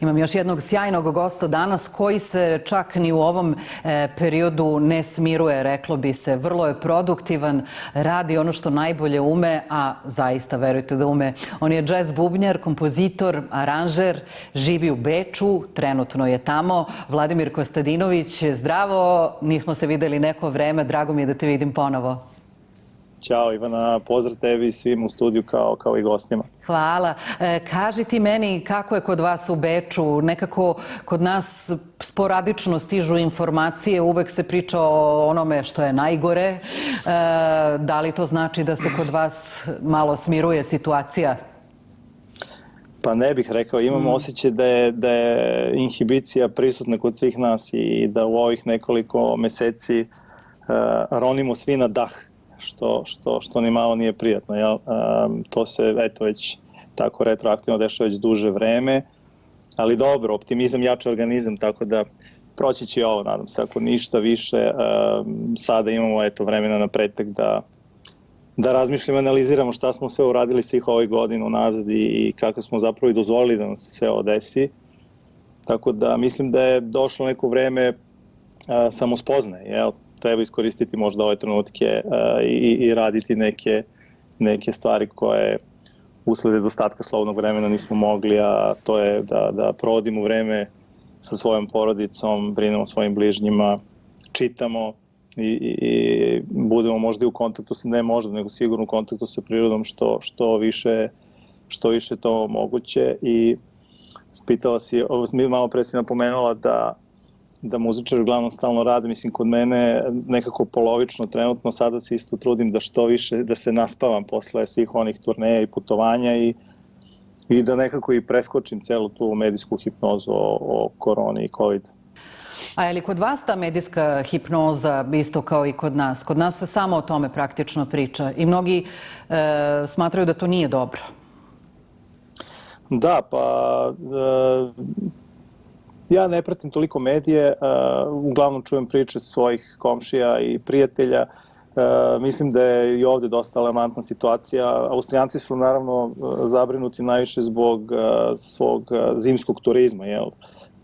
Imam još jednog sjajnog gosta danas koji se čak ni u ovom periodu ne smiruje, reklo bi se. Vrlo je produktivan, radi ono što najbolje ume, a zaista verujte da ume. On je džez bubnjar, kompozitor, aranžer, živi u Beču, trenutno je tamo. Vladimir Kostadinović, zdravo, nismo se videli neko vreme, drago mi je da te vidim ponovo. Ćao Ivana, pozdrav tebi i svim u studiju kao i gostima. Hvala. Kaži ti meni kako je kod vas u Beču, nekako kod nas sporadično stižu informacije, uvek se priča o onome što je najgore. Da li to znači da se kod vas malo smiruje situacija? Pa ne bih rekao, imam osjećaj da je inhibicija prisutna kod svih nas i da u ovih nekoliko meseci ronimo svi na dah. Što ni malo nije prijatno. Jel? To se već tako retroaktivno dešava već duže vreme, ali dobro, optimizam jača organizam, tako da proći će ovo, nadam se, ako ništa više. Sada imamo vremena na pretek da razmišljamo, analiziramo šta smo sve uradili svih ovih godina unazad i kako smo zapravo i dozvolili da nam se sve ovo desi. Tako da mislim da je došlo neko vreme samospoznaje, jel? Treba iskoristiti možda ove trenutke i raditi neke stvari koje usled nedostatka slobodnog vremena nismo mogli, a to je da provodimo vreme sa svojom porodicom, brinemo o svojim bližnjima, čitamo i budemo možda i u kontaktu, ne možda, nego sigurno u kontaktu sa prirodom što više to moguće. I spitala si, malo pre si napomenula da muzičari uglavnom stalno rade, mislim kod mene nekako polovično trenutno, sada se isto trudim da što više, da se naspavam posle svih onih turneja i putovanja i da nekako i preskočim celu tu medijsku hipnozu o koroni i covidu. A je li kod vas ta medijska hipnoza isto kao i kod nas? Kod nas se samo o tome praktično priča i mnogi smatraju da to nije dobro. Da, pa ja ne pratim toliko medije, uglavnom čujem priče svojih komšija i prijatelja. Mislim da je i ovde dosta alarmantna situacija. Austrijanci su naravno zabrinuti najviše zbog svog zimskog turizma,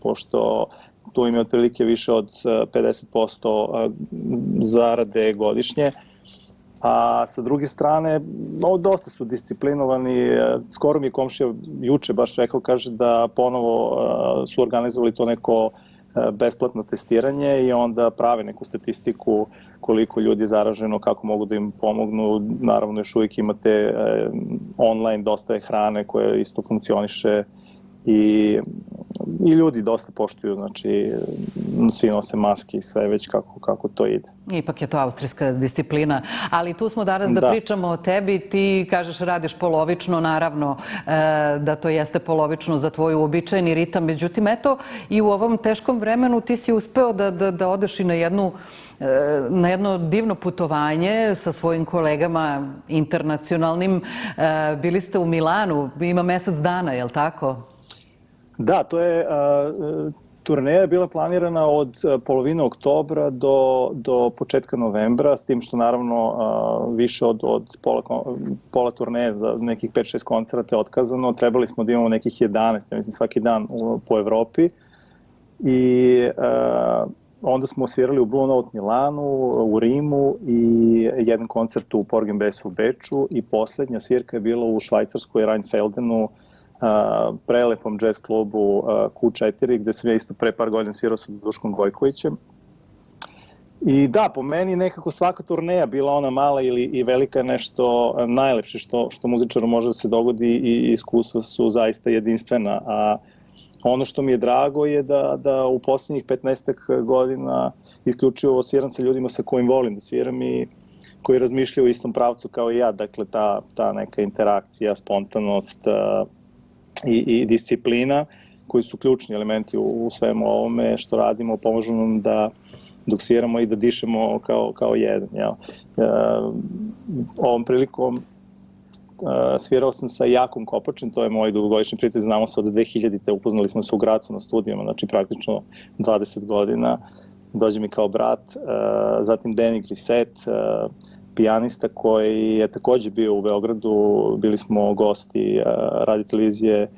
pošto tu im je otprilike više od 50% zarade godišnje. A sa druge strane, dosta su disciplinovani. Skoro mi je komšija juče baš rekao, kaže da ponovo su organizovali to neko besplatno testiranje i onda prave neku statistiku koliko ljudi je zaraženo, kako mogu da im pomognu. Naravno, još uvijek imate online, dosta je hrane koja isto funkcioniše i ljudi dosta poštuju, znači svi nose maske i sve već kako to ide. Ipak je to austrijska disciplina, ali tu smo danas da pričamo o tebi, ti kažeš radiš polovično, naravno da to jeste polovično za tvoj uobičajeni ritam, međutim eto i u ovom teškom vremenu ti si uspeo da odeš i na jedno divno putovanje sa svojim kolegama internacionalnim. Bili ste u Milanu, ima mesec dana, je li tako? Da, to je turneja je bila planirana od polovine oktobra do početka novembra, s tim što naravno više od pola turneje za nekih 5-6 koncerata je otkazano. Trebali smo da imamo nekih 11, mislim svaki dan po Evropi. I onda smo svirali u Blue Note Milanu, u Rimu i jedan koncert u Porgy and Bessu u Beču i poslednja svirka je bila u Švajcarskoj Rheinfeldenu, prelepom džez klubu Q4, gde sam ja isto pre par godina svirao sa Duškom Gojkovićem. I da, po meni nekako svaka turneja, bila ona mala ili velika, je nešto najlepše što muzičaru može da se dogodi i iskustva su zaista jedinstvena. A ono što mi je drago je da u posljednjih 15 godina isključivo sviram sa ljudima sa kojim volim da sviram i koji razmišljaju u istom pravcu kao i ja. Dakle, ta neka interakcija, spontanost i disciplina koji su ključni elementi u svemu ovome što radimo, pomažu nam da dok sviramo i da dišemo kao jedan. Ovom prilikom svirao sam sa Jakom Kopačem, to je moj dugogodišnji prijatelj, znamo se od 2000-te, upoznali smo se u Gracu na studijama, znači praktično 20 godina, dođe mi kao brat. Zatim Danny Griset, pijanista koji je takođe bio u Beogradu, bili smo gosti radio televizije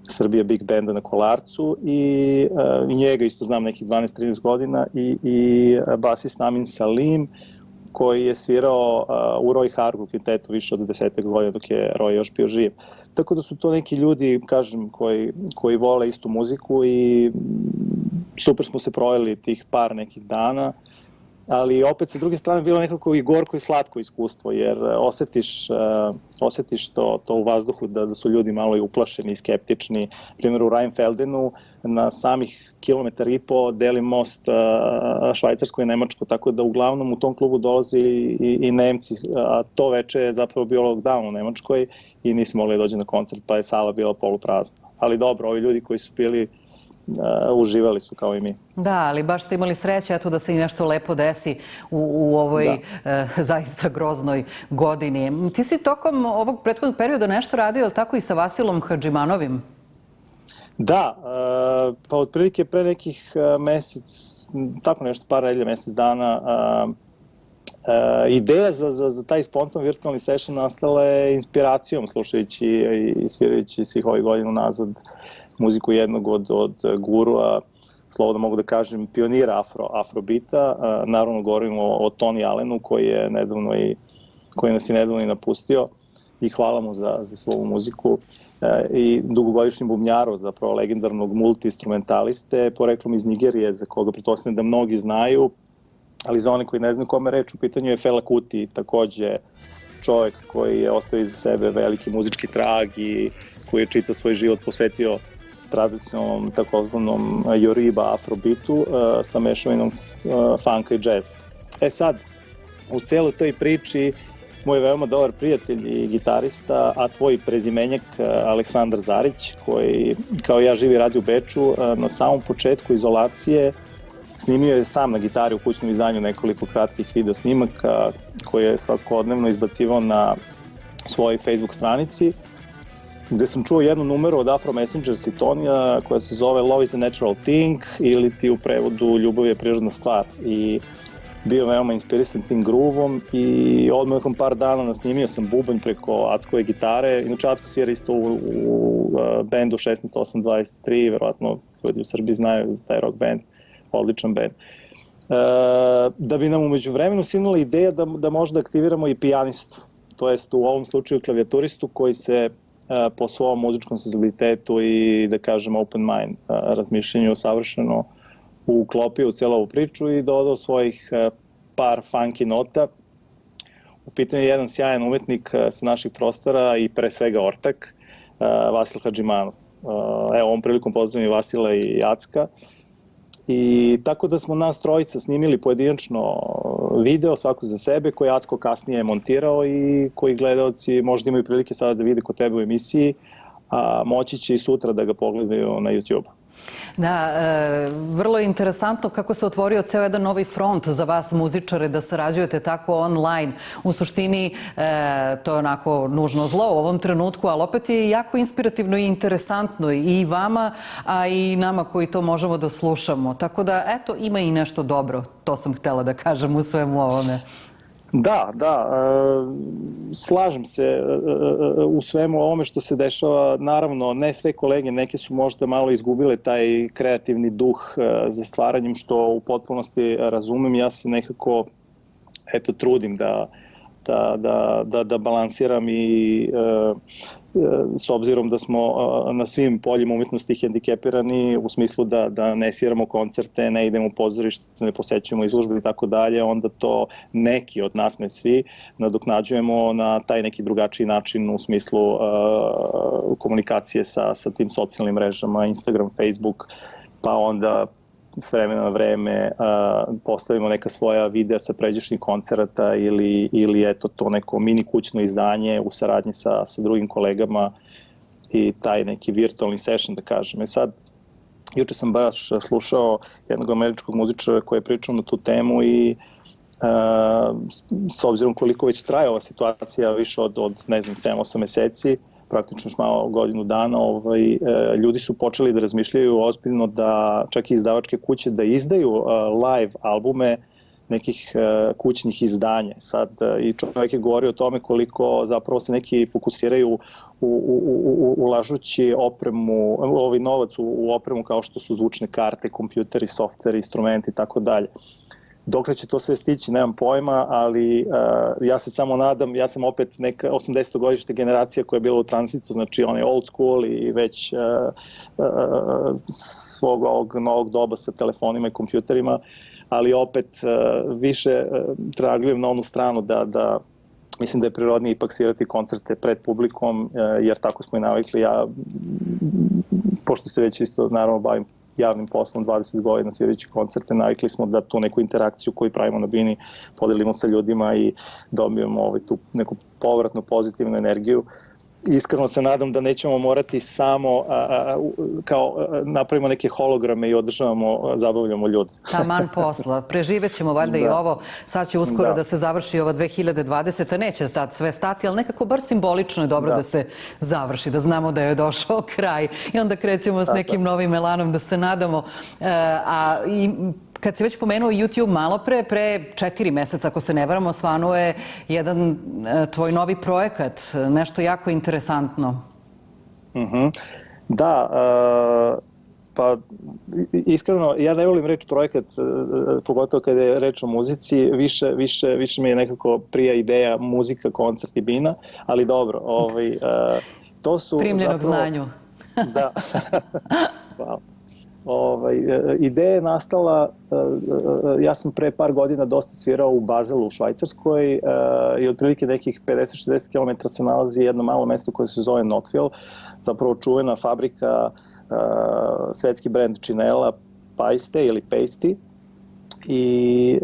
Srbija Big Banda na Kolarcu i njega isto znam nekih 12-13 godina i basist Amin Salim koji je svirao u Roy Hargu kvintetu više od 10 godina dok je Roy još bio živ. Tako da su to neki ljudi, kažem, koji vole istu muziku i super smo se proveli tih par nekih dana, ali opet sa druge strane bilo nekako i gorko i slatko iskustvo, jer osetiš to u vazduhu da su ljudi malo i uplašeni i skeptični. Primjer, u Rheinfeldenu na samih kilometar i po deli most Švajcarsko i Nemačko, tako da uglavnom u tom klubu dolazi i Nemci, a to veče je zapravo bio lockdown u Nemačkoj i nisi mogli da dođe na koncert, pa je sala bila poluprazna. Ali dobro, ovi ljudi koji su bili uživali su kao i mi. Da, ali baš ste imali sreće eto da se i nešto lepo desi u ovoj zaista groznoj godini. Ti si tokom ovog prethodnog perioda nešto radio, ali tako i sa Vasilom Hadžimanovim? Da, pa otprilike pre nekih mesec, tako nešto, par nedelja, mesec dana, ideja za taj spontan virtualni session nastala je inspiracijom, slušajući i svirajući svih ovih godina nazad muziku jednog od gurua, slobodno mogu da kažem, pionira afrobita. Naravno govorimo o Tony Allenu koji nas je nedavno i napustio i hvala mu za svu muziku. I dugogodišnji bubnjaru, zapravo legendarnog multi-instrumentaliste, poreklom iz Nigerije, za koga pretpostavljam da mnogi znaju, ali za one koji ne znaju kome reč, u pitanju je Fela Kuti, takođe čovjek koji je ostavio iza sebe veliki muzički trag i koji je čitav svoj život posvetio tradicionalnom takozvanom Yoruba afrobitu sa mešavinom funka i jazz. Sad, u celoj toj priči moj veoma dobar prijatelj i gitarista, a tvoj prezimenjak Aleksandar Zarić, koji kao ja živi i radi u Beču, na samom početku izolacije snimio je sam na gitari u kućnom izdanju nekoliko kratkih video snimaka koje je svakodnevno izbacivao na svojoj Facebook stranici, gde sam čuo jednu numeru od Afro Messengers i Tonija koja se zove Love is a Natural Thing ili ti u prevodu Ljubav je prirodna stvar. I bio veoma inspirisan tim groovom i odmah nakon par dana nasnimio sam bubanj preko Ackove gitare. Inače Acko svira isto u bendu 16823, verovatno ljudi u Srbiji znaju za taj rock band, odličan band. Da bi nam umeđu vremenu sinula ideja da možda aktiviramo i pijanistu, to jest u ovom slučaju klavijaturistu koji se po svom muzičkom senzibilitetu i da kažem open mind razmišljenju savršeno uklopio u cijelu ovu priču i dodao svojih par funky nota. U pitanju je jedan sjajan umetnik sa naših prostora i pre svega ortak, Vasil Hadžimanov. Evo, ovom prilikom pozdravim Vasila i Acka. I tako da smo nas trojica snimili pojedinačno video, svako za sebe, koji Acko kasnije montirao i koji gledalci možda imaju prilike sada da vide kod tebe u emisiji, a moći će i sutra da ga pogledaju na YouTube. Da, vrlo je interesantno kako se otvorio ceo jedan novi front za vas muzičare da sarađujete tako online. U suštini to je onako nužno zlo u ovom trenutku, ali opet je jako inspirativno i interesantno i vama, a i nama koji to možemo da slušamo. Tako da, eto, ima i nešto dobro. To sam htela da kažem u svemu ovome. Da, slažem se u svemu ovome što se dešava. Naravno, ne sve kolege, neke su možda malo izgubile taj kreativni duh za stvaranjem, što u potpunosti razumem. Ja se nekako trudim da balansiram i s obzirom da smo na svim poljima umetnosti hendikepirani u smislu da ne sviramo koncerte, ne idemo u pozorište, ne posećujemo izložbe i tako dalje, onda to neki od nas, ne svi, nadoknađujemo na taj neki drugačiji način u smislu komunikacije sa tim socijalnim mrežama, Instagram, Facebook, pa onda s vremena na vreme postavimo neka svoja videa sa pređašnjih koncerata ili eto to neko mini kućno izdanje u saradnji sa drugim kolegama i taj neki virtualni session, da kažem. Sad, juče sam baš slušao jednog američkog muzičara koji je pričao na tu temu i s obzirom koliko već traje ova situacija, više od ne znam, 7-8 meseci, praktično još malo godinu dana, ljudi su počeli da razmišljaju ozbiljno da čak i izdavačke kuće da izdaju live albume nekih kućnih izdanja. Sad i čovjek je govorio o tome koliko zapravo se neki fokusiraju ulažući novac u opremu kao što su zvučne karte, kompjuteri, softveri, instrumenti i tako dalje. Dokle će to sve stići, nemam pojma, ali ja se samo nadam, ja sam opet neka 80-godišnja generacija koja je bila u tranzitu, znači on je old school i već svog ovog novog doba sa telefonima i kompjuterima, ali opet više tragujem na onu stranu da mislim da je prirodnije ipak svirati koncerte pred publikom, jer tako smo i navikli. Ja, pošto se već isto naravno bavim javnim poslom 20 godina svirajući koncerte, navikli smo da tu neku interakciju koju pravimo na bini podelimo sa ljudima i dobijemo tu neku povratnu pozitivnu energiju. Iskreno se nadam da nećemo morati samo kao napravimo neke holograme i zabavljamo ljude. Taman posla. Preživet ćemo valjda i ovo. Sad će uskoro da se završi ova 2020. Neće tad sve stati, ali nekako bar simbolično je dobro da se završi, da znamo da je došao kraj. I onda krećemo s nekim novim elanom, da se nadamo. Kad si već pomenuo YouTube malo pre 4 meseca, ako se ne varamo, osvanuo je jedan tvoj novi projekat, nešto jako interesantno. Da, pa iskreno, ja ne volim reći projekat, pogotovo kada je reč o muzici, više mi je nekako prija ideja muzika, koncert i bina, ali dobro, to su... Primljenog znanju. Da, hvala. Ideja je nastala, ja sam pre par godina dosta svirao u Bazelu u Švajcarskoj i otprilike nekih 50-60 km se nalazi jedno malo mesto koje se zove Knotville, zapravo čuvena fabrika, svetski brend činela Paiste ili Pasty i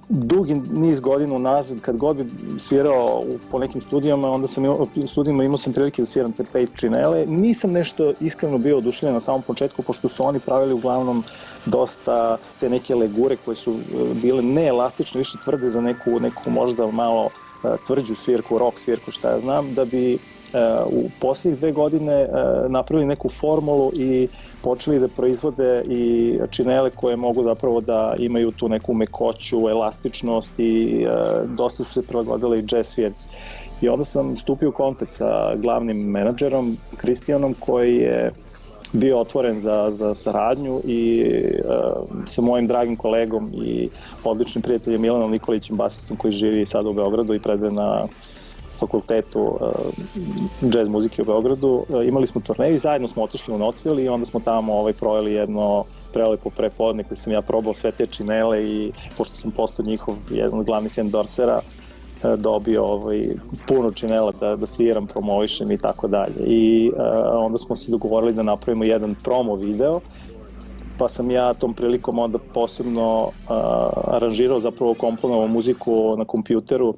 dugi niz godina unazad, kad god bi svirao po nekim studijama, onda sam imao sam prilike da sviram te Pasty činele. Nisam nešto iskreno bio oduševljen na samom početku, pošto su oni pravili uglavnom dosta te neke legure koje su bile neelastične, više tvrde za neku možda malo tvrđu svirku, rock svirku, šta ja znam, da bi u posljednjih 2 godine napravili neku formulu i počeli da proizvode i činele koje mogu zapravo da imaju tu neku mekoću, elastičnost i dosta su se prilagodile i jazz svirci. I onda sam stupio u kontakt sa glavnim menadžerom, Kristijanom, koji je bio otvoren za saradnju i sa mojim dragim kolegom i odličnim prijateljem Milanom Nikolićem, basistom koji živi sada u Beogradu i predaje na fakultetu jazz muzike u Beogradu. Imali smo turneju i zajedno smo otišli u Knotville i onda smo tamo proveli jedno prelepo prepodne gde sam ja probao sve te činele i pošto sam postao njihov jedan od glavnih endorsera, dobio puno činela da sviram, promovišem i tako dalje. I onda smo se dogovorili da napravimo jedan promo video, pa sam ja tom prilikom onda posebno aranžirao, zapravo komponovao muziku na kompjuteru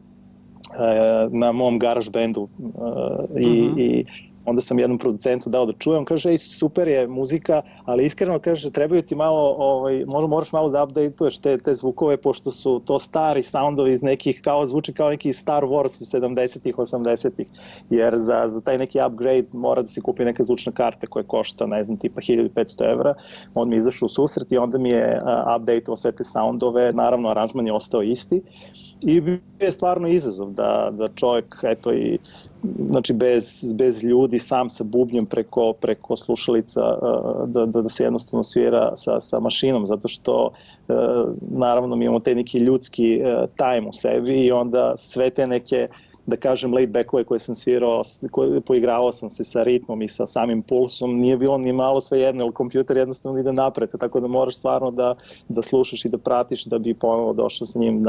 na mom garaž bendu i onda sam jednom producentu dao da čujem, kaže, ej, super je muzika, ali iskreno, kaže, trebaju ti malo, moraš malo da updateuješ te zvukove, pošto su to stari soundovi iz nekih, zvuči kao neki Star Wars 70-ih, 80-ih, jer za taj neki upgrade mora da se kupi neka zvučna karta koja košta, ne znam, tipa 1500 evra. On mi je izašao u susret i onda mi je updateovao sve te soundove, naravno aranžman je ostao isti i bio je stvarno izazov da čovjek, eto, i znači bez ljudi, sam sa bubnjem preko slušalica, da se jednostavno svira sa mašinom, zato što naravno mi imamo taj neki ljudski time u sebi i onda sve te neke, da kažem, laid backove koje sam svirao, poigravao sam se sa ritmom i sa samim pulsom, nije bilo ni malo sve jedno, jer kompjuter jednostavno ide napred, tako da moraš stvarno da slušaš i da pratiš da bi ponovo došao sa njim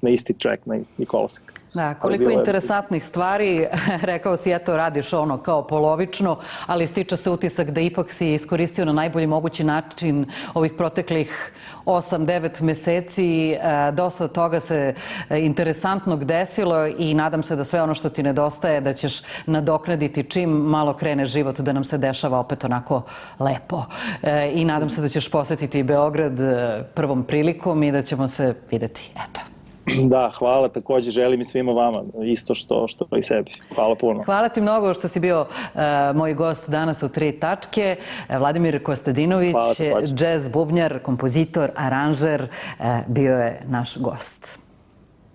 na isti track, na isti kolosek. Da, koliko interesantnih stvari, rekao si, eto, radiš ono kao polovično, ali stiče se utisak da ipak si iskoristio na najbolji mogući način ovih proteklih 8-9 meseci. Dosta toga se interesantnog desilo i nadam se da sve ono što ti nedostaje da ćeš nadoknaditi čim malo krene život, da nam se dešava opet onako lepo. I nadam se da ćeš posetiti Beograd prvom prilikom i da ćemo se videti. Eto. Da, hvala, takođe želim i svima vama, isto što i sebi. Hvala puno. Hvala ti mnogo što si bio moj gost danas u 3 tačke. Vladimir Kostadinović, džez bubnjar, kompozitor, aranžer, bio je naš gost.